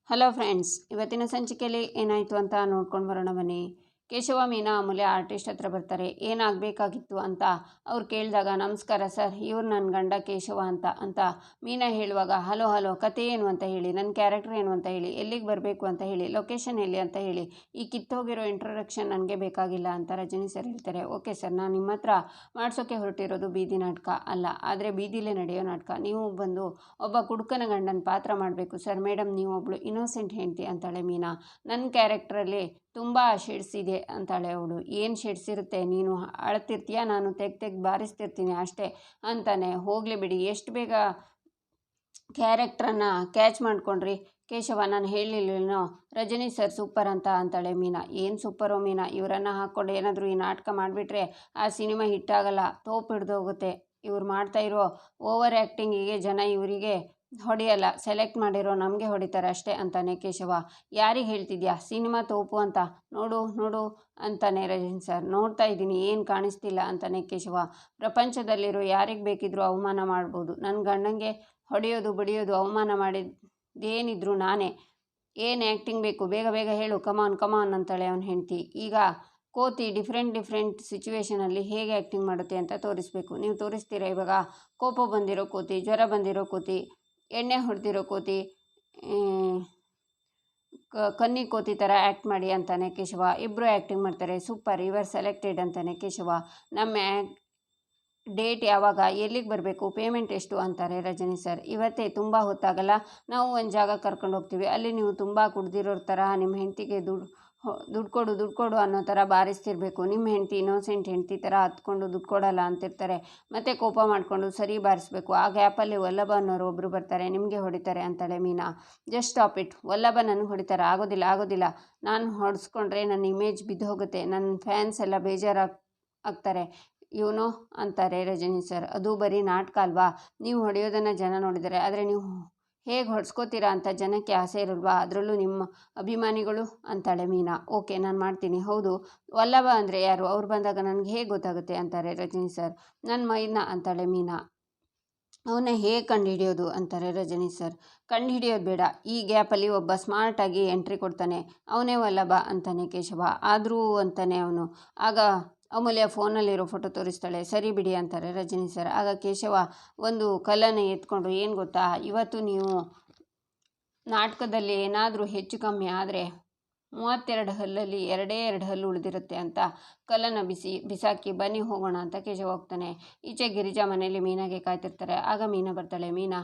Hello friends, ಇವತ್ತಿನ ಸಂಚಿಕೆಯಲ್ಲಿ ಏನಾಯಿತು ಅಂತ ನೋಡ್ಕೊಂಡು ಬರೋಣ ಬನ್ನಿ. ಕೇಶವ, ಮೀನಾ, ಅಮೂಲ್ಯ ಆರ್ಟಿಸ್ಟ್ ಹತ್ರ ಬರ್ತಾರೆ. ಏನಾಗಬೇಕಾಗಿತ್ತು ಅಂತ ಅವ್ರು ಕೇಳಿದಾಗ, ನಮಸ್ಕಾರ ಸರ್, ಇವ್ರು ನನ್ನ ಗಂಡ ಕೇಶವ ಅಂತ ಮೀನಾ ಹೇಳುವಾಗ, ಹಲೋ ಕತೆ ಏನು ಅಂತ ಹೇಳಿ, ನನ್ನ ಕ್ಯಾರೆಕ್ಟರ್ ಏನು ಅಂತ ಹೇಳಿ, ಎಲ್ಲಿಗೆ ಬರಬೇಕು ಅಂತ ಹೇಳಿ, ಲೊಕೇಶನ್ ಎಲ್ಲಿ ಅಂತ ಹೇಳಿ, ಈ ಕಿತ್ತೋಗಿರೋ ಇಂಟ್ರೊಡಕ್ಷನ್ ನನಗೆ ಬೇಕಾಗಿಲ್ಲ ಅಂತ ರಜನಿ ಸರ್ ಹೇಳ್ತಾರೆ. ಓಕೆ ಸರ್, ನಾನು ನಿಮ್ಮ ಹತ್ರ ಮಾಡಿಸೋಕ್ಕೆ ಹೊರಟಿರೋದು ಬೀದಿ ನಾಟಕ ಅಲ್ಲ, ಆದರೆ ಬೀದಿಲೇ ನಡೆಯೋ ನಾಟಕ. ನೀವು ಬಂದು ಒಬ್ಬ ಕುಡುಕನ ಗಂಡನ ಪಾತ್ರ ಮಾಡಬೇಕು ಸರ್. ಮೇಡಮ್, ನೀವು ಒಬ್ಬಳು ಇನ್ನೋಸೆಂಟ್ ಹೆಂಡ್ತಿ ಅಂತಾಳೆ ಮೀನಾ. ನನ್ನ ಕ್ಯಾರೆಕ್ಟ್ರಲ್ಲಿ ತುಂಬ ಶೇಡ್ಸ್ ಇದೆ ಅಂತಾಳೆ ಅವಳು. ಏನು ಶೇಡ್ಸ್ ಇರುತ್ತೆ, ನೀನು ಅಳ್ತಿರ್ತೀಯ, ನಾನು ತೆಗ್ದು ಬಾರಿಸ್ತಿರ್ತೀನಿ ಅಷ್ಟೇ ಅಂತಾನೆ. ಹೋಗಲಿ ಬಿಡಿ, ಎಷ್ಟು ಬೇಗ ಕ್ಯಾರೆಕ್ಟ್ರನ್ನು ಕ್ಯಾಚ್ ಮಾಡ್ಕೊಂಡ್ರಿ ಕೇಶವ, ನಾನು ಹೇಳಿಲ್ಲೇನೋ ರಜನಿ ಸರ್ ಸೂಪರ್ ಅಂತಾಳೆ ಮೀನಾ. ಏನು ಸೂಪರೋ ಮೀನಾ, ಇವರನ್ನು ಹಾಕ್ಕೊಂಡು ಏನಾದರೂ ಈ ನಾಟಕ ಮಾಡಿಬಿಟ್ರೆ ಆ ಸಿನಿಮಾ ಹಿಟ್ಟಾಗಲ್ಲ, ತೋಪು ಹಿಡ್ದೋಗುತ್ತೆ. ಇವ್ರು ಮಾಡ್ತಾ ಇರೋ ಓವರ್ ಆ್ಯಕ್ಟಿಂಗಿಗೆ ಜನ ಇವರಿಗೆ ಹೊಡೆಯಲ್ಲ, ಸೆಲೆಕ್ಟ್ ಮಾಡಿರೋ ನಮಗೆ ಹೊಡಿತಾರೆ ಅಷ್ಟೇ ಅಂತಾನೆ ಕೇಶವ. ಯಾರಿಗೆ ಹೇಳ್ತಿದ್ಯಾ ಸಿನಿಮಾ ತೋಪು ಅಂತ? ನೋಡು ಅಂತಾನೆ ರಜನಿ ಸರ್. ನೋಡ್ತಾ ಇದ್ದೀನಿ, ಏನು ಕಾಣಿಸ್ತಿಲ್ಲ ಅಂತಾನೆ ಕೇಶವ. ಪ್ರಪಂಚದಲ್ಲಿರೋ ಯಾರಿಗೆ ಬೇಕಿದ್ರೂ ಅವಮಾನ ಮಾಡ್ಬೋದು, ನನ್ನ ಗಂಡಂಗೆ ಹೊಡೆಯೋದು ಬಡಿಯೋದು ಅವಮಾನ ಮಾಡಿದ್ದೇನಿದ್ರು ನಾನೇ. ಏನು ಆ್ಯಕ್ಟಿಂಗ್ ಬೇಕು, ಬೇಗ ಹೇಳು, ಕಮಾನ್ ಅಂತಾಳೆ ಅವನ ಹೆಂಡ್ತಿ. ಈಗ ಕೋತಿ ಡಿಫ್ರೆಂಟ್ ಸಿಚುವೇಷನಲ್ಲಿ ಹೇಗೆ ಆ್ಯಕ್ಟಿಂಗ್ ಮಾಡುತ್ತೆ ಅಂತ ತೋರಿಸ್ಬೇಕು. ನೀವು ತೋರಿಸ್ತೀರಾ ಇವಾಗ? ಕೋಪ ಬಂದಿರೋ ಕೋತಿ, ಜ್ವರ ಬಂದಿರೋ ಕೋತಿ, ಎಣ್ಣೆ ಹೊಡೆದಿರೋ ಕೋತಿ, ಕನ್ನಿ ಕೋತಿ ಥರ ಆ್ಯಕ್ಟ್ ಮಾಡಿ ಅಂತಾನೆ ಕೇಶವ. ಇಬ್ಬರು ಆ್ಯಕ್ಟಿಂಗ್ ಮಾಡ್ತಾರೆ. ಸೂಪರ್, ಯುವರ್ ಸೆಲೆಕ್ಟೆಡ್ ಅಂತಾನೆ ಕೇಶವ. ನಮ್ಮ ಡೇಟ್ ಯಾವಾಗ, ಎಲ್ಲಿಗೆ ಬರಬೇಕು, ಪೇಮೆಂಟ್ ಎಷ್ಟು ಅಂತಾರೆ ರಜನಿ ಸರ್. ಇವತ್ತೇ, ತುಂಬ ಹೊತ್ತಾಗಲ್ಲ, ನಾವು ಒಂದು ಜಾಗ ಕರ್ಕೊಂಡು ಹೋಗ್ತೀವಿ, ಅಲ್ಲಿ ನೀವು ತುಂಬ ಕುಡ್ದಿರೋ ಥರ ನಿಮ್ಮ ಹೆಂಡ್ತಿಗೆ ದುಡ್ಡು ಕೊಡು ಅನ್ನೋ ಥರ ಬಾರಿಸ್ತಿರ್ಬೇಕು. ನಿಮ್ಮ ಹೆಂಡ್ತಿ ಇನ್ನೋಸೆಂಟ್ ಹೆಂಡ್ತಿ ಥರ ಹತ್ಕೊಂಡು ದುಡ್ಡು ಕೊಡಲ್ಲ ಅಂತಿರ್ತಾರೆ, ಮತ್ತೆ ಕೋಪ ಮಾಡಿಕೊಂಡು ಸರಿ ಬಾರಿಸ್ಬೇಕು. ಆ ಗ್ಯಾಪಲ್ಲಿ ವಲ್ಲಭ ಅನ್ನೋರು ಒಬ್ಬರು ಬರ್ತಾರೆ, ನಿಮಗೆ ಹೊಡಿತಾರೆ ಅಂತಾಳೆ ಮೀನಾ. ಜಸ್ಟ್ ಸ್ಟಾಪ್ ಇಟ್, ವಲ್ಲಭ ನನಗೆ ಹೊಡಿತಾರೆ? ಆಗೋದಿಲ್ಲ, ನಾನು ಹೊಡೆಸ್ಕೊಂಡ್ರೆ ನನ್ನ ಇಮೇಜ್ ಬಿದ್ದು ಹೋಗುತ್ತೆ, ನನ್ನ ಫ್ಯಾನ್ಸ್ ಎಲ್ಲ ಆಗ್ತಾರೆ ಇವನು ಅಂತಾರೆ ರಜನಿ ಸರ್. ಅದು ಬರೀ ನಾಟಕ ಅಲ್ವಾ, ನೀವು ಹೊಡೆಯೋದನ್ನು ಜನ ನೋಡಿದ್ದಾರೆ, ಆದರೆ ನೀವು ಹೇಗೆ ಹೊಡ್ಸ್ಕೋತೀರಾ ಅಂತ ಜನಕ್ಕೆ ಆಸೆ ಇರಲ್ವಾ, ಅದರಲ್ಲೂ ನಿಮ್ಮ ಅಭಿಮಾನಿಗಳು ಅಂತಾಳೆ ಮೀನಾ. ಓಕೆ, ನಾನು ಮಾಡ್ತೀನಿ. ಹೌದು, ವಲ್ಲಭ ಅಂದರೆ ಯಾರು, ಅವ್ರು ಬಂದಾಗ ನನಗೆ ಹೇಗೆ ಗೊತ್ತಾಗುತ್ತೆ ಅಂತಾರೆ ರಜನಿ ಸರ್. ನನ್ನ ಮೈನ ಅಂತಾಳೆ ಮೀನಾ. ಅವನ್ನ ಹೇಗೆ ಕಂಡುಹಿಡಿಯೋದು ಅಂತಾರೆ ರಜನಿ ಸರ್. ಕಂಡುಹಿಡಿಯೋದು ಬೇಡ, ಈ ಗ್ಯಾಪಲ್ಲಿ ಒಬ್ಬ ಸ್ಮಾರ್ಟಾಗಿ ಎಂಟ್ರಿ ಕೊಡ್ತಾನೆ, ಅವನೇ ವಲ್ಲಭ ಅಂತಾನೆ ಕೇಶವ. ಆದರೂ ಅಂತಾನೆ ಅವನು. ಆಗ ಅಮೂಲ್ಯ ಫೋನಲ್ಲಿರೋ ಫೋಟೋ ತೋರಿಸ್ತಾಳೆ. ಸರಿ ಬಿಡಿ ಅಂತಾರೆ ರಜನಿ ಸರ್. ಆಗ ಕೇಶವ ಒಂದು ಕಲ್ಲನ್ನು ಎತ್ಕೊಂಡು, ಏನು ಗೊತ್ತಾ, ಇವತ್ತು ನೀವು ನಾಟಕದಲ್ಲಿ ಏನಾದರೂ ಹೆಚ್ಚು ಕಮ್ಮಿ ಆದರೆ 32 ಹಲ್ಲಲ್ಲಿ 2 ಹಲ್ಲು ಉಳಿದಿರುತ್ತೆ ಅಂತ ಕಲ್ಲನ್ನು ಬಿಸಾಕಿ ಬನ್ನಿ ಹೋಗೋಣ ಅಂತ ಕೇಶವ ಹೋಗ್ತಾನೆ. ಈಚೆ ಗಿರಿಜಾ ಮನೆಯಲ್ಲಿ ಮೀನಾಗೆ ಕಾಯ್ತಿರ್ತಾರೆ. ಆಗ ಮೀನಾ ಬರ್ತಾಳೆ. ಮೀನಾ,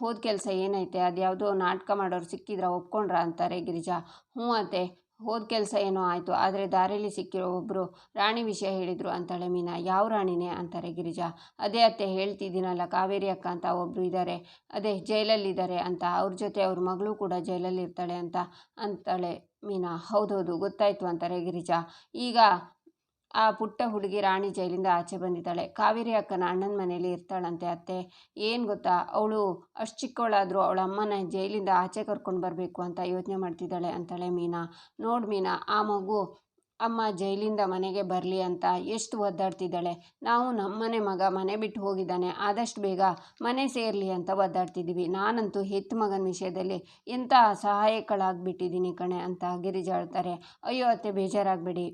ಹೋದ ಕೆಲಸ ಏನೈತೆ, ಅದ್ಯಾವುದೋ ನಾಟಕ ಮಾಡೋರು ಸಿಕ್ಕಿದ್ರ, ಒಪ್ಕೊಂಡ್ರ ಅಂತಾರೆ ಗಿರಿಜಾ. ಹ್ಞೂ ಅತ್ತೆ, ಹೋದ ಕೆಲಸ ಏನೋ ಆಯಿತು, ಆದರೆ ದಾರಿಯಲ್ಲಿ ಸಿಕ್ಕಿರೋ ಒಬ್ಬರು ರಾಣಿ ವಿಷಯ ಹೇಳಿದರು ಅಂತಾಳೆ ಮೀನಾ. ಯಾವ ರಾಣಿನೇ ಅಂತಾರೆ ಗಿರಿಜಾ. ಅದೇ ಅತ್ತೆ ಹೇಳ್ತಿದ್ದೀನಲ್ಲ, ಕಾವೇರಿ ಅಕ್ಕ ಅಂತ ಒಬ್ಬರು ಇದ್ದಾರೆ, ಅದೇ ಜೈಲಲ್ಲಿದ್ದಾರೆ ಅಂತ, ಅವ್ರ ಜೊತೆ ಅವ್ರ ಮಗಳು ಕೂಡ ಜೈಲಲ್ಲಿ ಇರ್ತಾಳೆ ಅಂತಾಳೆ ಮೀನಾ. ಹೌದೌದು ಗೊತ್ತಾಯ್ತು ಅಂತಾರೆ ಗಿರಿಜಾ. ಈಗ ಆ ಪುಟ್ಟ ಹುಡುಗಿ ರಾಣಿ ಜೈಲಿಂದ ಆಚೆ ಬಂದಿದ್ದಾಳೆ, ಕಾವೇರಿ ಅಕ್ಕನ ಅಣ್ಣನ ಮನೇಲಿ ಇರ್ತಾಳಂತೆ ಅತ್ತೆ. ಏನು ಗೊತ್ತಾ, ಅವಳು ಅಷ್ಟು ಚಿಕ್ಕವಳಾದರೂ ಅವಳ ಅಮ್ಮನ ಜೈಲಿಂದ ಆಚೆ ಕರ್ಕೊಂಡು ಬರಬೇಕು ಅಂತ ಯೋಚನೆ ಮಾಡ್ತಿದ್ದಾಳೆ ಅಂತಾಳೆ ಮೀನಾ. ನೋಡಿ ಮೀನಾ, ಆ ಮಗು ಅಮ್ಮ ಜೈಲಿಂದ ಮನೆಗೆ ಬರಲಿ ಅಂತ ಎಷ್ಟು ಒದ್ದಾಡ್ತಿದ್ದಾಳೆ. ನಾವು ನಮ್ಮನೆ ಮಗ ಮನೆ ಬಿಟ್ಟು ಹೋಗಿದ್ದಾನೆ, ಆದಷ್ಟು ಬೇಗ ಮನೆ ಸೇರಲಿ ಅಂತ ಒದ್ದಾಡ್ತಿದ್ದೀವಿ. ನಾನಂತೂ ಹೆತ್ತು ಮಗನ ವಿಷಯದಲ್ಲಿ ಎಂಥ ಸಹಾಯಕಳಾಗ್ಬಿಟ್ಟಿದ್ದೀನಿ ಕಣೆ ಅಂತ ಗಿರಿಜಾ ಹೇಳ್ತಾರೆ. ಅಯ್ಯೋ ಅತ್ತೆ, ಬೇಜಾರಾಗಬೇಡಿ.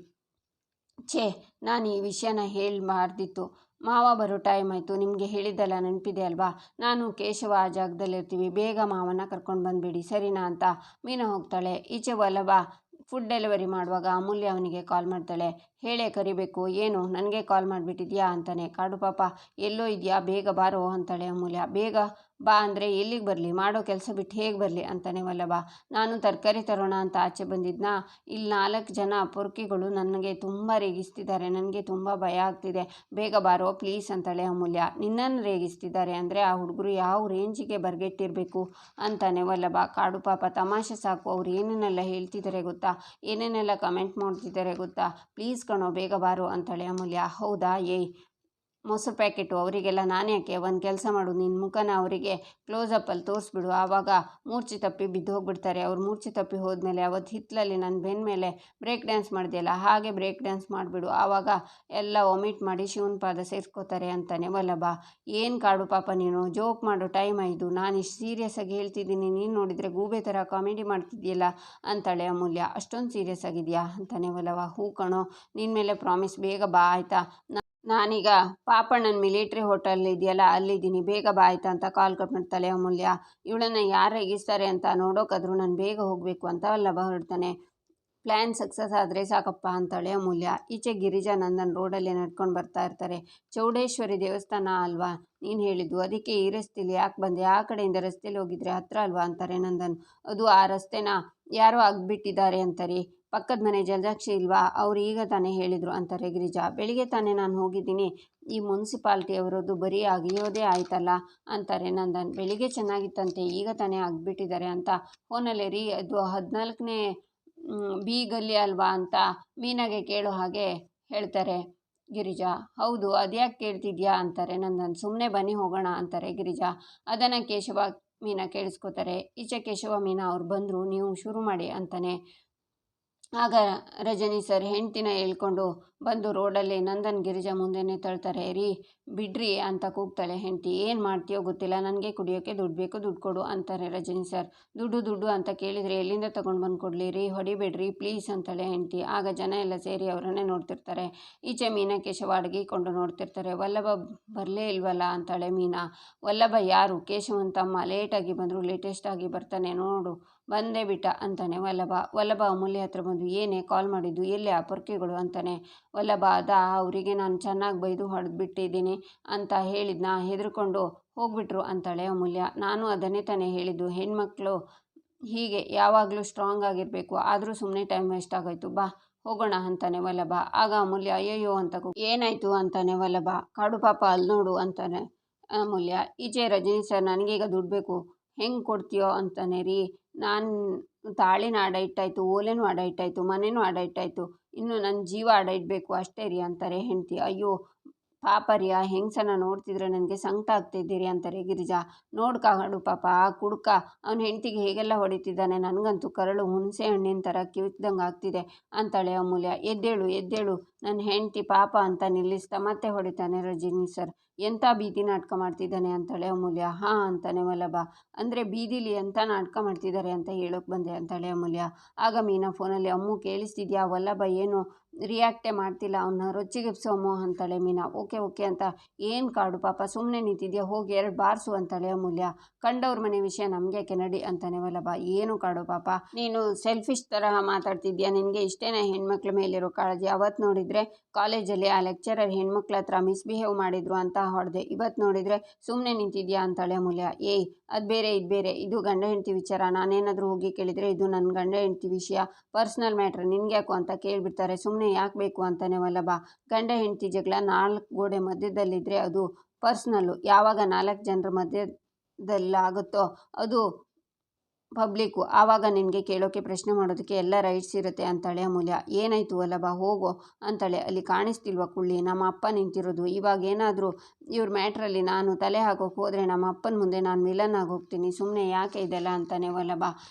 ನಾನು ಈ ವಿಷಯನ ಹೇಳಬಾರ್ದಿತ್ತು. ಮಾವ ಬರೋ ಟೈಮ್ ಆಯಿತು, ನಿಮಗೆ ಹೇಳಿದ್ದೆಲ್ಲ ನೆನಪಿದೆ ಅಲ್ವಾ, ನಾನು ಕೇಶವ ಆ ಜಾಗದಲ್ಲಿರ್ತೀವಿ, ಬೇಗ ಮಾವನ ಕರ್ಕೊಂಡು ಬಂದುಬಿಡಿ ಸರಿನಾ ಅಂತ ಮೀನಾ ಹೋಗ್ತಾಳೆ. ಈಚೆ ವಲ್ಲಭ ಫುಡ್ ಡೆಲಿವರಿ ಮಾಡುವಾಗ ಅಮೂಲ್ಯ ಅವನಿಗೆ ಕಾಲ್ ಮಾಡ್ತಾಳೆ. ಹೇಳೇ ಕರಿಬೇಕು, ಏನು ನನಗೆ ಕಾಲ್ ಮಾಡಿಬಿಟ್ಟಿದ್ಯಾ ಅಂತಾನೆ. ಕಾಡು ಪಾಪ, ಎಲ್ಲೋ ಇದೆಯಾ, ಬೇಗ ಬಾರೋ ಅಂತಾಳೆ ಅಮೂಲ್ಯ. ಬೇಗ ಬಾ ಅಂದರೆ ಎಲ್ಲಿಗೆ ಬರಲಿ, ಮಾಡೋ ಕೆಲಸ ಬಿಟ್ಟು ಹೇಗೆ ಬರಲಿ ಅಂತಾನೆ ವಲ್ಲಭ. ನಾನು ತರಕಾರಿ ತರೋಣ ಅಂತ ಆಚೆ ಬಂದಿದ್ನಾ, ಇಲ್ಲಿ 4 ಜನ ಪೊರ್ಕಿಗಳು ನನಗೆ ತುಂಬ ರೇಗಿಸ್ತಿದ್ದಾರೆ, ನನಗೆ ತುಂಬ ಭಯ ಆಗ್ತಿದೆ, ಬೇಗ ಬಾರೋ ಪ್ಲೀಸ್ ಅಂತಾಳೆ ಅಮೂಲ್ಯ. ನಿನ್ನನ್ನು ರೇಗಿಸ್ತಿದ್ದಾರೆ ಅಂದರೆ ಆ ಹುಡುಗರು ಯಾವ ರೇಂಜಿಗೆ ಬರ್ಗೆಟ್ಟಿರಬೇಕು ಅಂತಾನೆ ವಲ್ಲಭ. ಕಾಡು ಪಾಪ, ತಮಾಷೆ ಸಾಕು, ಅವ್ರು ಏನೇನೆಲ್ಲ ಹೇಳ್ತಿದ್ದಾರೆ ಗೊತ್ತಾ, ಏನೇನೆಲ್ಲ ಕಮೆಂಟ್ ಮಾಡ್ತಿದ್ದಾರೆ ಗೊತ್ತಾ, ಪ್ಲೀಸ್ ಕಣೋ ಬೇಗ ಬಾರೋ ಅಂತಾಳೆ ಅಮೂಲ್ಯ. ಹೌದಾ, ಏಯ್ ಮೊಸರು ಪ್ಯಾಕೆಟು ಅವರಿಗೆಲ್ಲ ನಾನು ಯಾಕೆ, ಒಂದು ಕೆಲಸ ಮಾಡು, ನಿನ್ನ ಮುಖನ ಅವರಿಗೆ ಕ್ಲೋಸಪ್ಪಲ್ಲಿ ತೋರಿಸ್ಬಿಡು, ಆವಾಗ ಮೂರ್ಛೆ ತಪ್ಪಿ ಬಿದ್ದು ಹೋಗ್ಬಿಡ್ತಾರೆ. ಅವ್ರು ಮೂರ್ಛೆ ತಪ್ಪಿ ಹೋದ್ಮೇಲೆ ಅವತ್ತು ಹಿತ್ತಲಲ್ಲಿ ನನ್ನ ಬೆನ್ನ ಮೇಲೆ ಬ್ರೇಕ್ ಡ್ಯಾನ್ಸ್ ಮಾಡಿದೆಯಲ್ಲ ಹಾಗೆ ಬ್ರೇಕ್ ಡ್ಯಾನ್ಸ್ ಮಾಡಿಬಿಡು, ಆವಾಗ ಎಲ್ಲ ಒಮಿಟ್ ಮಾಡಿ ಶಿವನ ಪಾದ ಸೇರಿಸ್ಕೋತಾರೆ ಅಂತಾನೆ ವಲ್ಲಭ. ಏನು ಕಾಡು ಪಾಪ ನೀನು, ಜೋಕ್ ಮಾಡೋ ಟೈಮ್ ಆಯಿತು, ನಾನು ಇಷ್ಟು ಸೀರಿಯಸ್ ಆಗಿ ಹೇಳ್ತಿದ್ದೀನಿ, ನೀನು ನೋಡಿದರೆ ಗೂಬೆ ಥರ ಕಾಮಿಡಿ ಮಾಡ್ತಿದ್ದೀಯಲ್ಲ ಅಂತಾಳೆ ಅಮೂಲ್ಯ. ಅಷ್ಟೊಂದು ಸೀರಿಯಸ್ ಆಗಿದೆಯಾ ಅಂತಾನೆ ವಲ್ಲಭ. ಹೂ ಕಣೋ, ನಿನ್ನ ಮೇಲೆ ಪ್ರಾಮಿಸ್, ಬೇಗ ಬಾ ಆಯಿತಾ, ನಾನೀಗ ಪಾಪಣ್ಣನ ಮಿಲಿಟ್ರಿ ಹೋಟೆಲ್ ಇದೆಯಲ್ಲ ಅಲ್ಲಿದ್ದೀನಿ, ಬೇಗ ಬಾ ಆಯ್ತಾ ಅಂತ ಕಾಲ್ ಕಟ್ ಮಾಡ್ತಾಳೆ ಅಮೂಲ್ಯ. ಇವಳನ್ನು ಯಾರು ರೇಗಿಸ್ತಾರೆ ಅಂತ ನೋಡೋಕಾದ್ರೂ ನಾನು ಬೇಗ ಹೋಗಬೇಕು ಅಂತ ವಲ್ಲಭ ಹೊರಡ್ತಾನೆ. ಪ್ಲ್ಯಾನ್ ಸಕ್ಸಸ್ ಆದರೆ ಸಾಕಪ್ಪ ಅಂತಾಳೆ ಅಮೂಲ್ಯ. ಈಚೆ ಗಿರಿಜಾ ನಂದನ್ ರೋಡಲ್ಲಿ ನಡ್ಕೊಂಡು ಬರ್ತಾ ಇರ್ತಾರೆ. ಚೌಡೇಶ್ವರಿ ದೇವಸ್ಥಾನ ಅಲ್ವಾ ನೀನು ಹೇಳಿದ್ದು, ಅದಕ್ಕೆ ಈ ರಸ್ತೆಯಲ್ಲಿ ಯಾಕೆ ಬಂದೆ, ಆ ಕಡೆಯಿಂದ ರಸ್ತೆಯಲ್ಲಿ ಹೋಗಿದ್ರೆ ಹತ್ರ ಅಲ್ವಾ ಅಂತಾರೆ ನಂದನ್. ಅದು ಆ ರಸ್ತೆನ ಯಾರೋ ಅಗ್ಬಿಟ್ಟಿದ್ದಾರೆ ಅಂತಾರೆ, ಪಕ್ಕದ ಮನೆ ಜಲಜಾಕ್ಷಿ ಇಲ್ವಾ, ಅವ್ರು ಈಗ ತಾನೇ ಹೇಳಿದರು ಅಂತಾರೆ ಗಿರಿಜಾ. ಬೆಳಿಗ್ಗೆ ತಾನೇ ನಾನು ಹೋಗಿದ್ದೀನಿ, ಈ ಮುನ್ಸಿಪಾಲ್ಟಿ ಅವರದ್ದು ಬರೀ ಅಗಿಯೋದೇ ಆಯ್ತಲ್ಲ ಅಂತಾರೆ ನಂದನ್. ಬೆಳಿಗ್ಗೆ ಚೆನ್ನಾಗಿತ್ತಂತೆ, ಈಗ ತಾನೇ ಅಗ್ಬಿಟ್ಟಿದ್ದಾರೆ ಅಂತ ಫೋನಲ್ಲಿ ರೀ, ಅದು 14ನೇ ಬಿ ಗಲ್ಲಿ ಅಲ್ವಾ ಅಂತ ಮೀನಾಗೆ ಕೇಳೋ ಹಾಗೆ ಹೇಳ್ತಾರೆ ಗಿರಿಜಾ. ಹೌದು, ಅದ್ಯಾಕೆ ಕೇಳ್ತಿದ್ಯಾ ಅಂತಾರೆ ನಂದನ್. ಸುಮ್ಮನೆ ಬನ್ನಿ ಹೋಗೋಣ ಅಂತಾರೆ ಗಿರಿಜಾ. ಅದನ್ನು ಕೇಶವ ಮೀನಾ ಕೇಳಿಸ್ಕೋತಾರೆ. ಈಚೆ ಕೇಶವ ಮೀನಾ ಅವ್ರು ಬಂದರು, ನೀವು ಶುರು ಮಾಡಿ ಅಂತಾನೆ. ಆಗ ರಜನಿ ಸರ್ ಹೆಂಡ್ತಿನ ಹೇಳ್ಕೊಂಡು ಬಂದು ರೋಡಲ್ಲಿ ನಂದನ್ ಗಿರಿಜಾ ಮುಂದೆನೇ ತಳ್ತಾರೆ. ರೀ ಬಿಡ್ರಿ ಅಂತ ಕೂಗ್ತಾಳೆ ಹೆಂಡ್ತಿ. ಏನು ಮಾಡ್ತೀಯೋ ಗೊತ್ತಿಲ್ಲ, ನನಗೆ ಕುಡಿಯೋಕ್ಕೆ ದುಡ್ಡು ಬೇಕು, ದುಡ್ಡು ಕೊಡು ಅಂತಾರೆ ರಜನಿ ಸರ್. ದುಡ್ಡು ಅಂತ ಕೇಳಿದರೆ ಎಲ್ಲಿಂದ ತೊಗೊಂಡು ಬಂದು ಕೊಡಲಿ ರೀ, ಹೊಡಿಬೇಡ್ರಿ ಪ್ಲೀಸ್ ಅಂತಾಳೆ ಹೆಂಡ್ತಿ. ಆಗ ಜನ ಎಲ್ಲ ಸೇರಿ ಅವರನ್ನೇ ನೋಡ್ತಿರ್ತಾರೆ. ಈಚೆ ಮೀನಾ ಕೇಶವ ಅಡಗಿಕೊಂಡು ನೋಡ್ತಿರ್ತಾರೆ. ವಲ್ಲಭ ಬರಲೇ ಇಲ್ವಲ್ಲ ಅಂತಾಳೆ ಮೀನಾ. ವಲ್ಲಭ ಯಾರು, ಕೇಶವನ್ ತಮ್ಮ, ಲೇಟಾಗಿ ಬಂದರು, ಲೇಟೆಸ್ಟ್ ಆಗಿ ಬರ್ತಾನೆ ನೋಡು, ಬಂದೇ ಬಿಟ್ಟ ಅಂತಾನೆ ವಲ್ಲಭ ಅಮೂಲ್ಯ ಹತ್ರ ಬಂದು, ಏನೇ ಕಾಲ್ ಮಾಡಿದ್ದು, ಎಲ್ಲಿ ಆ ಪೊರ್ಕೆಗಳು ಅಂತಾನೆ ವಲ್ಲಭ. ಅವರಿಗೆ ನಾನು ಚೆನ್ನಾಗಿ ಬೈದು ಹೊಡೆದ್ಬಿಟ್ಟಿದ್ದೀನಿ ಅಂತ ಹೇಳಿದ್ನ, ಹೆದರ್ಕೊಂಡು ಹೋಗ್ಬಿಟ್ರು ಅಂತಾಳೆ ಅಮೂಲ್ಯ. ನಾನು ಅದನ್ನೇ ತಾನೇ ಹೇಳಿದ್ದು, ಹೆಣ್ಮಕ್ಳು ಹೀಗೆ ಯಾವಾಗಲೂ ಸ್ಟ್ರಾಂಗ್ ಆಗಿರಬೇಕು, ಆದರೂ ಸುಮ್ಮನೆ ಟೈಮ್ ವೇಸ್ಟ್ ಆಗೋಯ್ತು, ಬಾ ಹೋಗೋಣ ಅಂತಾನೆ ವಲ್ಲಭ. ಆಗ ಅಮೂಲ್ಯ ಅಯ್ಯಯ್ಯೋ ಅಂತ ಏನಾಯಿತು ಅಂತಾನೆ ವಲ್ಲಭ. ಕಾಡು ಪಾಪ ಅಲ್ಲಿ ನೋಡು ಅಂತಾನೆ ಅಮೂಲ್ಯ. ಈಚೆ ರಜನಿ ಸರ್, ನನಗೀಗ ದುಡ್ಡು ಬೇಕು, ಹೆಂಗೆ ಕೊಡ್ತೀಯೋ ಅಂತಾನೆ. ರೀ ನಾನು ತಾಳಿನ ಅಡ ಇಟ್ಟಾಯಿತು, ಓಲೆನೂ ಅಡ ಇಟ್ಟಾಯಿತು, ಮನೆಯೂ ಅಡ ಇಟ್ಟಾಯಿತು, ಇನ್ನು ನನ್ನ ಜೀವ ಅಡ ಇಡಬೇಕು ಅಷ್ಟೇ ರೀ ಅಂತಾರೆ ಹೆಂಡ್ತಿ. ಅಯ್ಯೋ ಪಾಪ ರೀ, ಆ ಹೆಂಗಸನ್ನ ನೋಡ್ತಿದ್ರೆ ನನಗೆ ಸಂಕಟ ಆಗ್ತಿದ್ದೀರಿ ಅಂತಾರೆ ಗಿರಿಜಾ. ಕಾಡು ಪಾಪ, ಆ ಕುಡ್ಕ ಅವನ ಹೆಂಡ್ತಿಗೆ ಹೇಗೆಲ್ಲ ಹೊಡಿತಿದ್ದಾನೆ, ನನಗಂತೂ ಕರಳು ಹುಣಸೆ ಹಣ್ಣಿನ ಥರ ಕಿವುಚ್ದಂಗೆ ಆಗ್ತಿದೆ ಅಂತಾಳೆ ಅಮೂಲ್ಯ. ಎದ್ದೇಳು ನನ್ನ ಹೆಂಡ್ತಿ ಪಾಪ ಅಂತ ನಿಲ್ಲಿಸ್ತಾ ಮತ್ತೆ ಹೊಡಿತಾನೆ ರಜನಿ ಸರ್. ಎಂಥ ಬೀದಿ ನಾಟಕ ಮಾಡ್ತಿದ್ದಾನೆ ಅಂತಾಳೆ ಅಮೂಲ್ಯ. ಹಾಂ ಅಂತಾನೆ ವಲ್ಲಭ. ಅಂದರೆ ಬೀದಿಲಿ ಎಂಥ ನಾಟಕ ಮಾಡ್ತಿದ್ದಾರೆ ಅಂತ ಹೇಳೋಕೆ ಬಂದೆ ಅಂತಾಳೆ ಅಮೂಲ್ಯ. ಆಗ ಮೀನಾ ಫೋನಲ್ಲಿ, ಅಮ್ಮು ಕೇಳಿಸ್ತಿದ್ಯಾ, ವಲ್ಲಭ ಏನು ರಿಯಾಕ್ಟೇ ಮಾಡ್ತಿಲ್ಲ, ಅವನ್ನ ರೊಚ್ಚಿಗೆಪ್ಸು ಅಮ್ಮು ಅಂತಾಳೆ ಮೀನಾ. ಓಕೆ ಅಂತ. ಏನು ಕಾಡು ಪಾಪ ಸುಮ್ಮನೆ ನಿಂತಿದ್ಯಾ, ಹೋಗಿ 2 ಬಾರ್ಸು ಅಂತಾಳೆ ಅಮೂಲ್ಯ. ಕಂಡವ್ರ ಮನೆ ವಿಷಯ ನಮಗೆ ಕೆನಡಿ ಅಂತಾನೆ ವಲ್ಲಭ. ಏನು ಕಾಡು ಪಾಪ ನೀನು ಸೆಲ್ಫಿಶ್ ತರಹ ಮಾತಾಡ್ತಿದ್ಯಾ, ನಿನಗೆ ಇಷ್ಟೇನ ಹೆಣ್ಮಕ್ಳ ಮೇಲಿರೋ ಕಾಳಜಿ, ಅವತ್ತು ನೋಡಿದರೆ ಕಾಲೇಜಲ್ಲಿ ಆ ಲೆಕ್ಚರರ್ ಹೆಣ್ಮಕ್ಳ ಹತ್ರ ಮಿಸ್ಬಿಹೇವ್ ಮಾಡಿದ್ರು ಅಂತ ಹೊಡೆದೆ, ಇವತ್ತು ನೋಡಿದರೆ ಸುಮ್ಮನೆ ನಿಂತಿದ್ಯಾ ಅಂತಾಳೆ ಅಮೂಲ್ಯ. ಏಯ್ ಅದು ಬೇರೆ ಇದು ಬೇರೆ, ಇದು ಗಂಡ ಹೆಂಡ್ತಿ ವಿಚಾರ, ನಾನೇನಾದರೂ ಹೋಗಿ ಕೇಳಿದರೆ ಇದು ನನ್ನ ಗಂಡ ಹೆಂಡ್ತಿ ವಿಷಯ, ಪರ್ಸ್ನಲ್ ಮ್ಯಾಟ್ರ್, ನಿನ್ಗ್ಯಾಕು ಅಂತ ಕೇಳಿಬಿಡ್ತಾರೆ, ಸುಮ್ಮನೆ ಯಾಕೆ ಬೇಕು ಅಂತಾನೆ ವಲ್ಲಭ. ಗಂಡ ಹೆಂಡ್ತಿ ಜಗಳ 4 ಗೋಡೆ ಮಧ್ಯದಲ್ಲಿದ್ದರೆ ಅದು ಪರ್ಸ್ನಲ್ಲು, ಯಾವಾಗ 4 ಜನರ ಮಧ್ಯದಲ್ಲಾಗುತ್ತೋ ಅದು ಪಬ್ಲಿಕ್ಕು, ಆವಾಗ ನಿನಗೆ ಕೇಳೋಕ್ಕೆ ಪ್ರಶ್ನೆ ಮಾಡೋದಕ್ಕೆ ಎಲ್ಲ ರೈಟ್ಸ್ ಇರುತ್ತೆ ಅಂತಾಳೆ ಅಮೂಲ್ಯ. ಏನಾಯಿತು ವಲ್ಲಭ, ಹೋಗೋ ಅಂತಾಳೆ. ಅಲ್ಲಿ ಕಾಣಿಸ್ತಿಲ್ವ ಕುಳ್ಳಿ, ನಮ್ಮ ಅಪ್ಪ ನಿಂತಿರೋದು, ಇವಾಗ ಏನಾದರೂ ಇವ್ರ ಮ್ಯಾಟ್ರಲ್ಲಿ ನಾನು ತಲೆ ಹಾಕೋಕೆ ಹೋದರೆ ನಮ್ಮ ಅಪ್ಪನ ಮುಂದೆ ನಾನು ವಿಲನ್ ಆಗಿ ಹೋಗ್ತೀನಿ, ಸುಮ್ಮನೆ ಯಾಕೆ ಇದೆಲ್ಲ ಅಂತಾನೆ ವಲ್ಲಭ.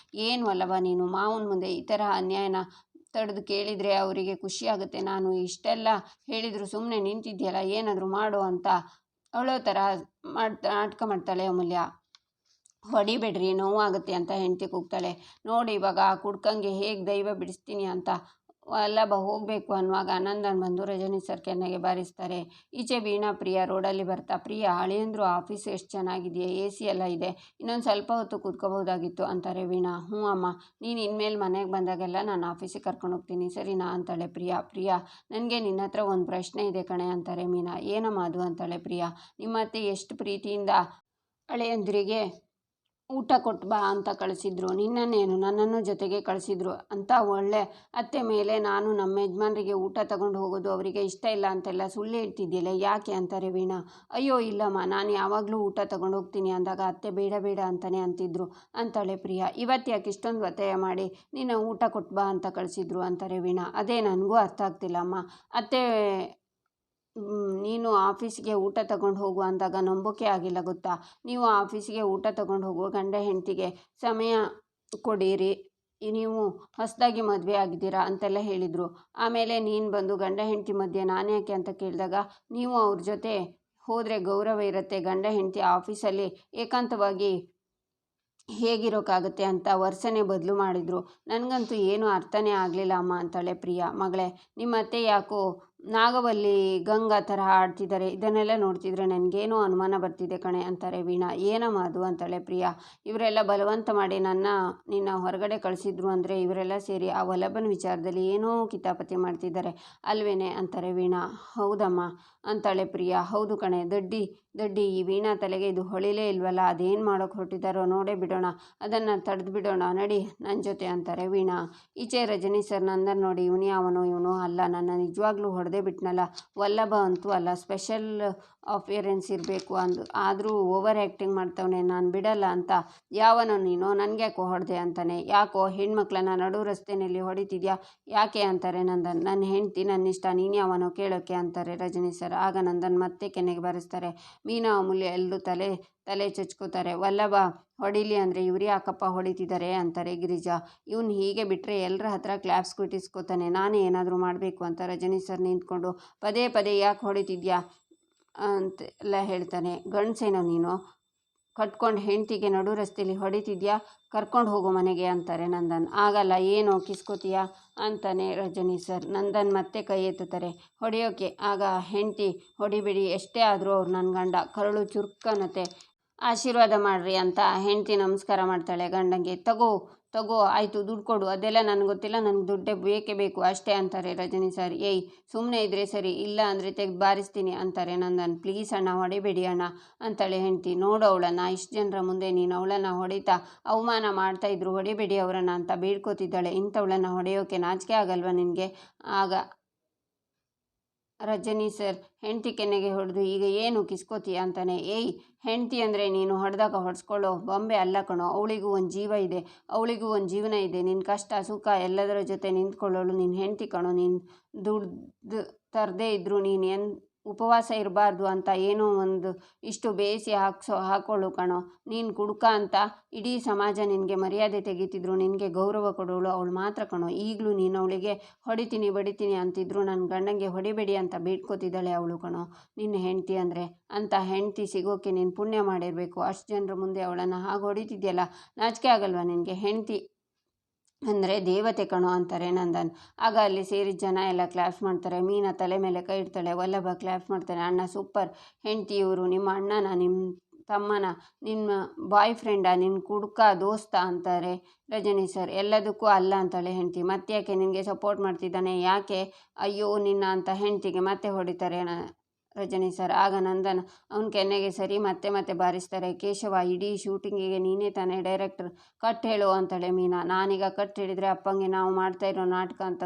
ಏನು ವಲ್ಲಭ ನೀನು ಮಾವನ ಮುಂದೆ ಈ ಥರ ಅನ್ಯಾಯನ ತಡೆದು ಕೇಳಿದರೆ ಅವರಿಗೆ ಖುಷಿಯಾಗುತ್ತೆ, ನಾನು ಇಷ್ಟೆಲ್ಲ ಹೇಳಿದ್ರು ಸುಮ್ಮನೆ ನಿಂತಿದ್ಯಲ್ಲ, ಏನಾದರೂ ಮಾಡು ಅಂತ ಅವಳೋ ಥರ ನಾಟಕ ಮಾಡ್ತಾಳೆ ಅಮೂಲ್ಯ. ಹೊಡಿಬೇಡ್ರಿ ನೋವಾಗುತ್ತೆ ಅಂತ ಹೆಂಡ್ತಿ ಕೂಗ್ತಾಳೆ. ನೋಡಿ ಇವಾಗ ಆ ಕುಡ್ಕಂಗೆ ಹೇಗೆ ದೈವ ಬಿಡಿಸ್ತೀನಿ ಅಂತ ವಲ್ಲಭ ಹೋಗಬೇಕು ಅನ್ನುವಾಗ ನಂದನ್ ಬಂದು ರಜನಿ ಸರ್ ಕೆನ್ನೆಗೆ ಬಾರಿಸ್ತಾರೆ. ಈಚೆ ವೀಣಾ ಪ್ರಿಯಾ ರೋಡಲ್ಲಿ ಬರ್ತಾ, ಪ್ರಿಯಾ ಅಳಿಯಂದ್ರು ಆಫೀಸ್ ಎಷ್ಟು ಚೆನ್ನಾಗಿದೆಯಾ, AC ಎಲ್ಲ ಇದೆ, ಇನ್ನೊಂದು ಸ್ವಲ್ಪ ಹೊತ್ತು ಕೂತ್ಕೋಬೋದಾಗಿತ್ತು ಅಂತಾರೆ ವೀಣಾ. ಹ್ಞೂ ಅಮ್ಮ, ನೀನು ಇನ್ಮೇಲೆ ಮನೆಗೆ ಬಂದಾಗೆಲ್ಲ ನಾನು ಆಫೀಸಿಗೆ ಕರ್ಕೊಂಡು ಹೋಗ್ತೀನಿ ಸರಿನಾ ಅಂತಾಳೆ ಪ್ರಿಯಾ. ನನಗೆ ನಿನ್ನ ಹತ್ರ ಒಂದು ಪ್ರಶ್ನೆ ಇದೆ ಕಣೆ ಅಂತಾರೆ ಮೀನಾ. ಏನಮ್ಮ ಅದು ಅಂತಾಳೆ ಪ್ರಿಯಾ. ನಿಮ್ಮ ಅತ್ತೆ ಎಷ್ಟು ಪ್ರೀತಿಯಿಂದ ಅಳಿಯಂದ್ರಿಗೆ ಊಟ ಕೊಟ್ಟು ಬಾ ಅಂತ ಕಳಿಸಿದ್ರು, ನಿನ್ನನ್ನೇನು ನನ್ನನ್ನು ಜೊತೆಗೆ ಕಳಿಸಿದ್ರು ಅಂತ ಒಳ್ಳೆ ಅತ್ತೆ ಮೇಲೆ ನಾನು ನಮ್ಮ ಯಜಮಾನ್ರಿಗೆ ಊಟ ತಗೊಂಡು ಹೋಗೋದು ಅವರಿಗೆ ಇಷ್ಟ ಇಲ್ಲ ಅಂತೆಲ್ಲ ಸುಳ್ಳು ಹೇಳ್ತಿದ್ದಿಲ್ಲ, ಯಾಕೆ ಅಂತಾರೆ ವೀಣಾ. ಅಯ್ಯೋ ಇಲ್ಲಮ್ಮ, ನಾನು ಯಾವಾಗಲೂ ಊಟ ತಗೊಂಡು ಹೋಗ್ತೀನಿ ಅಂದಾಗ ಅತ್ತೆ ಬೇಡ ಅಂತಾನೆ ಅಂತಿದ್ರು ಅಂತಾಳೆ ಪ್ರಿಯಾ. ಇವತ್ತು ಯಾಕೆ ಇಷ್ಟೊಂದು ಒತ್ತಾಯ ಮಾಡಿ ನಿನ್ನ ಊಟ ಕೊಟ್ಟು ಬಾ ಅಂತ ಕಳಿಸಿದ್ರು ಅಂತಾರೆ ವೀಣಾ. ಅದೇ ನನಗೂ ಅರ್ಥ ಆಗ್ತಿಲ್ಲ ಅಮ್ಮ, ಅತ್ತೆ ನೀನು ಆಫೀಸಿಗೆ ಊಟ ತಗೊಂಡು ಹೋಗು ಅಂದಾಗ ನಂಬಿಕೆ ಆಗಿಲ್ಲ ಗೊತ್ತಾ. ನೀವು ಆಫೀಸಿಗೆ ಊಟ ತಗೊಂಡು ಹೋಗುವ ಗಂಡ ಹೆಂಡತಿಗೆ ಸಮಯ ಕೊಡಿರಿ, ನೀವು ಹೊಸದಾಗಿ ಮದುವೆ ಆಗಿದ್ದೀರಾ ಅಂತೆಲ್ಲ ಹೇಳಿದರು. ಆಮೇಲೆ ನೀನು ಬಂದು ಗಂಡ ಹೆಂಡತಿ ಮಧ್ಯೆ ನಾನು ಯಾಕೆ ಅಂತ ಕೇಳಿದಾಗ ನೀವು ಅವ್ರ ಜೊತೆ ಹೋದರೆ ಗೌರವ ಇರುತ್ತೆ, ಗಂಡ ಹೆಂಡತಿ ಆಫೀಸಲ್ಲಿ ಏಕಾಂತವಾಗಿ ಹೇಗಿರೋಕ್ಕಾಗುತ್ತೆ ಅಂತ ವರ್ಷನೇ ಬದಲು ಮಾಡಿದರು. ನನಗಂತೂ ಏನೂ ಅರ್ಥನೇ ಆಗಲಿಲ್ಲ ಅಮ್ಮ ಅಂತಾಳೆ ಪ್ರಿಯಾ. ಮಗಳೇ, ನಿಮ್ಮ ಅತ್ತೆ ಯಾಕೋ ನಾಗವಲ್ಲಿ ಗಂಗಾ ಥರ ಆಡ್ತಿದ್ದಾರೆ, ಇದನ್ನೆಲ್ಲ ನೋಡ್ತಿದ್ರೆ ನನಗೇನೋ ಅನುಮಾನ ಬರ್ತಿದೆ ಕಣೆ ಅಂತಾರೆ ವೀಣಾ. ಏನಮ್ಮ ಅದು ಅಂತಾಳೆ ಪ್ರಿಯಾ. ಇವರೆಲ್ಲ ಬಲವಂತ ಮಾಡಿ ನಿನ್ನ ಹೊರಗಡೆ ಕಳಿಸಿದ್ರು ಅಂದರೆ ಇವರೆಲ್ಲ ಸೇರಿ ಆ ವಲ್ಲಭನ ವಿಚಾರದಲ್ಲಿ ಏನೋ ಕಿತಾಪತಿ ಮಾಡ್ತಿದ್ದಾರೆ ಅಲ್ವೇನೆ ಅಂತಾರೆ ವೀಣಾ. ಹೌದಮ್ಮ ಅಂತಾಳೆ ಪ್ರಿಯಾ. ಹೌದು ಕಣೆ, ದಡ್ಡಿ ಈ ವೀಣಾ ತಲೆಗೆ ಇದು ಹೊಳಿಲೇ ಇಲ್ವಲ್ಲ, ಅದೇನು ಮಾಡೋಕ್ಕೆ ಹೊರಟಿದ್ದಾರೋ ನೋಡೇ ಬಿಡೋಣ, ಅದನ್ನು ತಡೆದು ಬಿಡೋಣ, ನಡಿ ನನ್ನ ಜೊತೆ ಅಂತಾರೆ ವೀಣಾ. ಈಚೆ ರಜನಿ ಸರ್ ನಂದನ್ ನೋಡಿ, ಇವನು ಅಲ್ಲ, ನನ್ನ ನಿಜವಾಗ್ಲೂ ಹೊಡೆದೇ ಬಿಟ್ನಲ್ಲ, ವಲ್ಲಭ ಅಂತೂ ಅಲ್ಲ, ಸ್ಪೆಷಲ್ ಅಪಿಯರೆನ್ಸ್ ಇರಬೇಕು ಆದರೂ ಓವರ್ ಆ್ಯಕ್ಟಿಂಗ್ ಮಾಡ್ತವನೆ, ನಾನು ಬಿಡಲ್ಲ ಅಂತ. ಯಾವನೋ ನೀನು, ನನಗ್ಯಾಕೋ ಹೊಡೆದೆ ಅಂತಾನೆ. ಯಾಕೋ ಹೆಣ್ಮಕ್ಳನ್ನ ನಡು ರಸ್ತೆಯಲ್ಲಿ ಹೊಡಿತಿದ್ಯಾ ಯಾಕೆ ಅಂತಾರೆ ನಂದನ್. ನನ್ನ ಹೆಂಡ್ತಿ ನನ್ನಿಷ್ಟ, ನೀನು ಯಾವನೋ ಕೇಳೋಕ್ಕೆ ಅಂತಾರೆ ರಜನಿ ಸರ್. ಆಗ ನಂದನ್ ಮತ್ತೆ ಕೆನ್ನೆಗೆ ಬಾರಿಸ್ತಾರೆ. ಮೀನಾ ಅಮೂಲ್ಯ ಎಲ್ಲರೂ ತಲೆ ಚಚ್ಕೋತಾರೆ. ವಲ್ಲಭ ಹೊಡಿಲಿ ಅಂದರೆ ಇವ್ರು ಯಾಕಪ್ಪ ಹೊಡಿತಿದ್ದಾರೆ ಅಂತಾರೆ ಗಿರಿಜಾ. ಇವನು ಹೀಗೆ ಬಿಟ್ಟರೆ ಎಲ್ಲರ ಹತ್ರ ಕ್ಲಾಪ್ಸ್ ಕೊಟ್ಟಿಸ್ಕೋತಾನೆ, ನಾನೇ ಏನಾದರೂ ಮಾಡಬೇಕು ಅಂತ ರಜನಿ ಸರ್ ನಿಂತ್ಕೊಂಡು ಪದೇ ಯಾಕೆ ಹೊಡಿತಿದ್ಯಾ ಅಂತೆಲ್ಲ ಹೇಳ್ತಾನೆ. ಗಂಡಸೇನೋ ನೀನು, ಕಟ್ಕೊಂಡು ಹೆಂಡ್ತಿಗೆ ನಡು ರಸ್ತೆಯಲ್ಲಿ ಹೊಡಿತಿದ್ಯಾ, ಕರ್ಕೊಂಡು ಹೋಗೋ ಮನೆಗೆ ಅಂತಾರೆ ನಂದನ್. ಆಗಲ್ಲ, ಏನೋ ಕಿಸ್ಕೋತೀಯಾ ಅಂತಾನೆ ರಜನಿ ಸರ್. ನಂದನ್ ಮತ್ತೆ ಕೈ ಎತ್ತುತ್ತಾರೆ ಹೊಡೆಯೋಕೆ. ಆಗ ಹೆಂಡ್ತಿ, ಹೊಡಿಬೇಡಿ, ಎಷ್ಟೇ ಆದರೂ ಅವ್ರು ನನ್ನ ಗಂಡ, ಕರಳು ಚುರುಕನ್ನತ್ತೆ, ಆಶೀರ್ವಾದ ಮಾಡ್ರಿ ಅಂತ ಹೆಂಡ್ತಿ ನಮಸ್ಕಾರ ಮಾಡ್ತಾಳೆ ಗಂಡಂಗೆ. ತಗೋ ಆಯಿತು, ದುಡ್ಡು ಕೊಡು, ಅದೆಲ್ಲ ನನಗೆ ಗೊತ್ತಿಲ್ಲ, ನನಗೆ ದುಡ್ಡೇ ಬೇಕೇ ಬೇಕು ಅಷ್ಟೇ ಅಂತಾರೆ ರಜನಿ ಸರ್. ಏಯ್ ಸುಮ್ಮನೆ ಇದ್ರೆ ಸರಿ, ಇಲ್ಲ ಅಂದರೆ ತೆಗೆದು ಬಾರಿಸ್ತೀನಿ ಅಂತಾರೆ ನಂದನ್. ಪ್ಲೀಸ್ ಅಣ್ಣ, ಹೊಡಿಬೇಡಿ ಅಣ್ಣ ಅಂತಾಳೆ ಹೆಂಡ್ತಿ. ನೋಡು ಅವಳನ್ನು, ಇಷ್ಟು ಜನರ ಮುಂದೆ ನೀನು ಅವಳನ್ನು ಹೊಡಿತಾ ಅವಮಾನ ಮಾಡ್ತಾ ಇದ್ರು, ಹೊಡಿಬೇಡಿ ಅವರನ್ನು ಅಂತ ಬೇಡ್ಕೋತಿದ್ದಾಳೆ. ಇಂಥವಳನ್ನು ಹೊಡೆಯೋಕೆ ನಾಚಿಕೆ ಆಗಲ್ವಾ ನಿನಗೆ? ಆಗ ರಜನಿ ಸರ್ ಹೆಂಡ್ತಿ ಕೆನ್ನೆಗೆ ಹೊಡೆದು, ಈಗ ಏನು ಕಿಸ್ಕೋತೀಯ ಅಂತಾನೆ. ಏಯ್, ಹೆಂಡ್ತಿ ಅಂದರೆ ನೀನು ಹೊಡೆದಾಗ ಹೊಡೆಸ್ಕೊಳ್ಳೋ ಬೊಂಬೆ ಅಲ್ಲ ಕಣೋ, ಅವಳಿಗೂ ಒಂದು ಜೀವ ಇದೆ, ಅವಳಿಗೂ ಒಂದು ಜೀವನ ಇದೆ, ನಿನ್ನ ಕಷ್ಟ ಸುಖ ಎಲ್ಲದರ ಜೊತೆ ನಿಂತ್ಕೊಳ್ಳೋಳು ನಿನ್ನ ಹೆಂಡ್ತಿ ಕಣೋ. ನೀನು ದುಡ್ದು ತರದೇ ಇದ್ದರೂ ನೀನು ಉಪವಾಸ ಇರಬಾರ್ದು ಅಂತ ಏನೋ ಒಂದು ಇಷ್ಟು ಬೇಯಿಸಿ ಹಾಕೊಳ್ಳು ಕಣೋ. ನೀನು ಕುಡುಕ ಅಂತ ಇಡೀ ಸಮಾಜ ನಿನಗೆ ಮರ್ಯಾದೆ ತೆಗಿತಿದ್ರು, ನಿನಗೆ ಗೌರವ ಕೊಡೋಳು ಅವಳು ಮಾತ್ರ ಕಣೋ. ಈಗಲೂ ನೀನು ಅವಳಿಗೆ ಹೊಡಿತೀನಿ ಬಡಿತೀನಿ ಅಂತಿದ್ರು ನನ್ನ ಗಂಡಂಗೆ ಹೊಡಿಬೇಡಿ ಅಂತ ಬೇಡ್ಕೋತಿದ್ದಾಳೆ ಅವಳು ಕಣೋ ನಿನ್ನ ಹೆಂಡ್ತಿ ಅಂದರೆ. ಅಂತ ಹೆಂಡ್ತಿ ಸಿಗೋಕ್ಕೆ ನೀನು ಪುಣ್ಯ ಮಾಡಿರಬೇಕು. ಅಷ್ಟು ಜನರ ಮುಂದೆ ಅವಳನ್ನು ಹಾಗೆ ಹೊಡಿತಿದ್ಯಲ್ಲ, ನಾಚಿಕೆ ಆಗಲ್ವಾ ನಿನಗೆ? ಹೆಂಡ್ತಿ ಅಂದರೆ ದೇವತೆ ಕಣೋ ಅಂತಾರೆ ನಂದನ್. ಆಗ ಅಲ್ಲಿ ಸೇರಿದ ಜನ ಎಲ್ಲ ಕ್ಲಾಪ್ಸ್ ಮಾಡ್ತಾರೆ. ಮೀನಾ ತಲೆ ಮೇಲೆ ಕೈ ಇಡ್ತಾಳೆ. ವಲ್ಲಭ ಕ್ಲಾಪ್ಸ್ ಮಾಡ್ತಾನೆ. ಅಣ್ಣ ಸೂಪರ್, ಹೆಂಡ್ತಿ ಇವರು ನಿಮ್ಮ ಅಣ್ಣನ, ನಿಮ್ಮ ತಮ್ಮನ, ನಿಮ್ಮ ಬಾಯ್ ಫ್ರೆಂಡಾ, ನಿನ್ನ ಕುಡುಕ ದೋಸ್ತ ಅಂತಾರೆ ರಜನಿ ಸರ್. ಎಲ್ಲದಕ್ಕೂ ಅಲ್ಲ ಅಂತಾಳೆ ಹೆಂಡ್ತಿ. ಮತ್ತೆ ಯಾಕೆ ನಿನಗೆ ಸಪೋರ್ಟ್ ಮಾಡ್ತಿದ್ದಾನೆ, ಯಾಕೆ ಅಯ್ಯೋ ನಿನ್ನ ಅಂತ ಹೆಂಡ್ತಿಗೆ ಮತ್ತೆ ಹೊಡಿತಾರೆ ರಜನಿ ಸರ್. ಆಗ ನಂದನ್ ಅವನ ಕೆನ್ನೆಗೆ ಸರಿ ಮತ್ತೆ ಬಾರಿಸ್ತಾರೆ. ಕೇಶವ, ಇಡೀ ಶೂಟಿಂಗಿಗೆ ನೀನೇ ತಾನೇ ಡೈರೆಕ್ಟರ್, ಕಟ್ ಹೇಳು ಅಂತಾಳೆ ಮೀನಾ. ನಾನೀಗ ಕಟ್ ಹೇಳಿದರೆ ಅಪ್ಪಂಗೆ ನಾವು ಮಾಡ್ತಾ ಇರೋ ನಾಟಕ ಅಂತ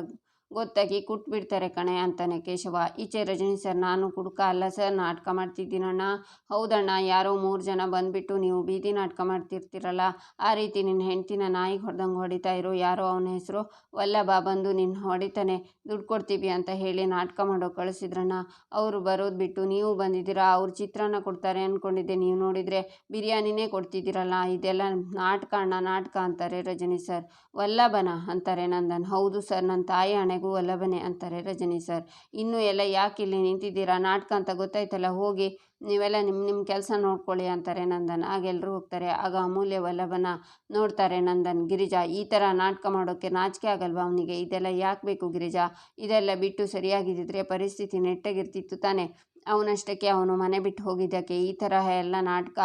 ಗೊತ್ತಾಗಿ ಬಿಡ್ತಾರೆ ಕಣೆ ಅಂತಾನೆ ಕೇಶವ. ಈಚೆ ರಜನಿ ಸರ್, ನಾನು ಕುಡುಕ ಅಲ್ಲ ಸರ್, ನಾಟಕ ಮಾಡ್ತಿದ್ದೀನಣ್ಣ. ಹೌದಣ್ಣ, ಯಾರೋ 3 ಜನ ಬಂದುಬಿಟ್ಟು ನೀವು ಬೀದಿ ನಾಟಕ ಮಾಡ್ತಿರ್ತೀರಲ್ಲ, ಆ ರೀತಿ ನಿನ್ನ ಹೆಂಡ್ತಿನ ನಾಯಿಗೆ ಹೊಡೆದಂಗೆ ಹೊಡಿತಾ ಇರೋ ಯಾರೋ, ಅವನ ಹೆಸರು ವಲ್ಲಭ, ಬಂದು ನಿನ್ನ ಹೊಡಿತಾನೆ, ದುಡ್ಡು ಕೊಡ್ತೀವಿ ಅಂತ ಹೇಳಿ ನಾಟಕ ಮಾಡೋ ಕಳಿಸಿದ್ರಣ್ಣ. ಅವರು ಬರೋದು ಬಿಟ್ಟು ನೀವು ಬಂದಿದ್ದೀರಾ, ಅವ್ರು ಚಿತ್ರಾನ್ನ ಕೊಡ್ತಾರೆ ಅಂದ್ಕೊಂಡಿದ್ದೆ, ನೀವು ನೋಡಿದರೆ ಬಿರಿಯಾನಿನೇ ಕೊಡ್ತಿದ್ದೀರಲ್ಲ, ಇದೆಲ್ಲ ನಾಟಕ ಅಣ್ಣ, ನಾಟಕ ಅಂತಾರೆ ರಜನಿ ಸರ್. ವಲ್ಲಭನ ಅಂತಾರೆ ನಂದನ್. ಹೌದು ಸರ್, ನನ್ನ ತಾಯಿ ಹಣೆಗೂ ವಲ್ಲಭನೆ ಅಂತಾರೆ ರಜನಿ ಸರ್. ಇನ್ನೂ ಎಲ್ಲ ಯಾಕೆ ಇಲ್ಲಿ ನಿಂತಿದ್ದೀರಾ, ನಾಟಕ ಅಂತ ಗೊತ್ತಾಯ್ತಲ್ಲ, ಹೋಗಿ ನೀವೆಲ್ಲ ನಿಮ್ಮ ಕೆಲಸ ನೋಡ್ಕೊಳ್ಳಿ ಅಂತಾರೆ ನಂದನ್. ಆಗೆಲ್ಲರೂ ಹೋಗ್ತಾರೆ. ಆಗ ಅಮೂಲ್ಯ ವಲ್ಲಭನ ನೋಡ್ತಾರೆ ನಂದನ್. ಗಿರಿಜಾ, ಈ ಥರ ನಾಟಕ ಮಾಡೋಕ್ಕೆ ನಾಚಿಕೆ ಆಗಲ್ವಾ ಅವನಿಗೆ? ಇದೆಲ್ಲ ಯಾಕೆ ಬೇಕು ಗಿರಿಜಾ? ಇದೆಲ್ಲ ಬಿಟ್ಟು ಸರಿಯಾಗಿದ್ದಿದ್ರೆ ಪರಿಸ್ಥಿತಿ ನೆಟ್ಟಗಿರ್ತಿತ್ತು ತಾನೆ. ಅವನಷ್ಟಕ್ಕೆ ಅವನು ಮನೆ ಬಿಟ್ಟು ಹೋಗಿದ್ದಕ್ಕೆ ಈ ತರಹ ಎಲ್ಲ ನಾಟಕ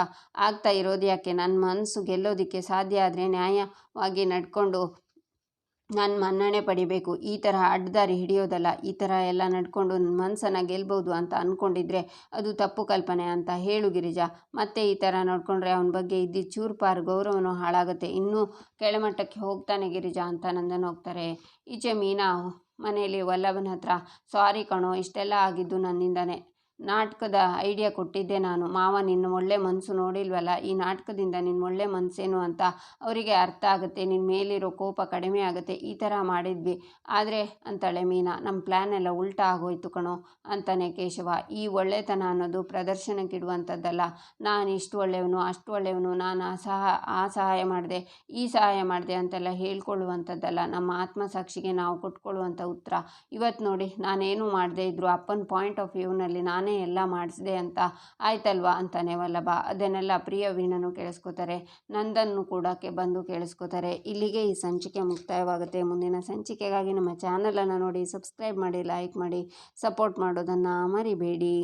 ಆಗ್ತಾ ಇರೋದು ಯಾಕೆ? ನನ್ನ ಮನಸ್ಸು ಗೆಲ್ಲೋದಕ್ಕೆ ಸಾಧ್ಯ ಆದರೆ ನ್ಯಾಯವಾಗಿ ನಡ್ಕೊಂಡು ನನ್ನ ಮನ್ನಣೆ ಪಡಿಬೇಕು, ಈ ಥರ ಅಡ್ಡದಾರಿ ಹಿಡಿಯೋದಲ್ಲ. ಈ ಥರ ಎಲ್ಲ ನಡ್ಕೊಂಡು ನನ್ನ ಮನಸ್ಸನ್ನು ಗೆಲ್ಬೋದು ಅಂತ ಅಂದ್ಕೊಂಡಿದ್ರೆ ಅದು ತಪ್ಪು ಕಲ್ಪನೆ ಅಂತ ಹೇಳು ಗಿರಿಜಾ. ಮತ್ತೆ ಈ ಥರ ನೋಡಿಕೊಂಡ್ರೆ ಅವನ ಬಗ್ಗೆ ಇದ್ದಿದ್ದು ಚೂರುಪಾರು ಗೌರವನೂ ಹಾಳಾಗುತ್ತೆ, ಇನ್ನೂ ಕೆಳಮಟ್ಟಕ್ಕೆ ಹೋಗ್ತಾನೆ ಗಿರಿಜಾ ಅಂತ ನಂದನ್ ಹೋಗ್ತಾರೆ. ಈಚೆ ಮೀನಾ ಮನೆಯಲ್ಲಿ ವಲ್ಲಭನ ಹತ್ರ, ಸಾರಿ ಕಣೋ, ಇಷ್ಟೆಲ್ಲ ಆಗಿದ್ದು ನನ್ನಿಂದಾನೆ, ನಾಟಕದ ಐಡಿಯಾ ಕೊಟ್ಟಿದ್ದೆ ನಾನು. ಮಾವ ನಿನ್ನ ಒಳ್ಳೆ ಮನಸ್ಸು ನೋಡಿಲ್ವಲ್ಲ, ಈ ನಾಟಕದಿಂದ ನಿನ್ನ ಒಳ್ಳೆ ಮನಸ್ಸೇನು ಅಂತ ಅವರಿಗೆ ಅರ್ಥ ಆಗುತ್ತೆ, ನಿನ್ನ ಮೇಲಿರೋ ಕೋಪ ಕಡಿಮೆ ಆಗುತ್ತೆ, ಈ ಥರ ಮಾಡಿದ್ವಿ. ಆದರೆ ಅಂತಾಳೆ ಮೀನಾ, ನಮ್ಮ ಪ್ಲ್ಯಾನ್ ಎಲ್ಲ ಉಲ್ಟಾ ಆಗೋಯ್ತು ಕಣೋ ಅಂತಾನೆ ಕೇಶವ. ಈ ಒಳ್ಳೆತನ ಅನ್ನೋದು ಪ್ರದರ್ಶನಕ್ಕಿಡುವಂಥದ್ದಲ್ಲ. ನಾನು ಇಷ್ಟು ಒಳ್ಳೆಯವನು, ಅಷ್ಟು ಒಳ್ಳೆಯವನು, ನಾನು ಆ ಸಹಾಯ ಮಾಡಿದೆ, ಈ ಸಹಾಯ ಮಾಡಿದೆ ಅಂತೆಲ್ಲ ಹೇಳ್ಕೊಳ್ಳುವಂಥದ್ದಲ್ಲ. ನಮ್ಮ ಆತ್ಮಸಾಕ್ಷಿಗೆ ನಾವು ಕೊಟ್ಕೊಳ್ಳುವಂಥ ಉತ್ತರ. ಇವತ್ತು ನೋಡಿ, ನಾನೇನು ಮಾಡದೇ ಇದ್ದರೂ ಅಪ್ಪನ ಪಾಯಿಂಟ್ ಆಫ್ ವ್ಯೂನಲ್ಲಿ ನಾನೇ ಎಲ್ಲ ಮಾಡಿಸಿದೆ ಅಂತ ಆಯ್ತಲ್ವಾ ಅಂತಾನೆ ವಲ್ಲಭ. ಅದನ್ನೆಲ್ಲ ಪ್ರಿಯ ವೀಣನು ಕೇಳಿಸ್ಕೋತಾರೆ, ನಂದನ್ನು ಕೂಡ ಬಂದು ಕೇಳಿಸ್ಕೋತಾರೆ. ಇಲ್ಲಿಗೆ ಈ ಸಂಚಿಕೆ ಮುಕ್ತಾಯವಾಗುತ್ತೆ. ಮುಂದಿನ ಸಂಚಿಕೆಗಾಗಿ ನಮ್ಮ ಚಾನಲನ್ನು ನೋಡಿ, ಸಬ್ಸ್ಕ್ರೈಬ್ ಮಾಡಿ, ಲೈಕ್ ಮಾಡಿ, ಸಪೋರ್ಟ್ ಮಾಡೋದನ್ನು ಮರಿಬೇಡಿ.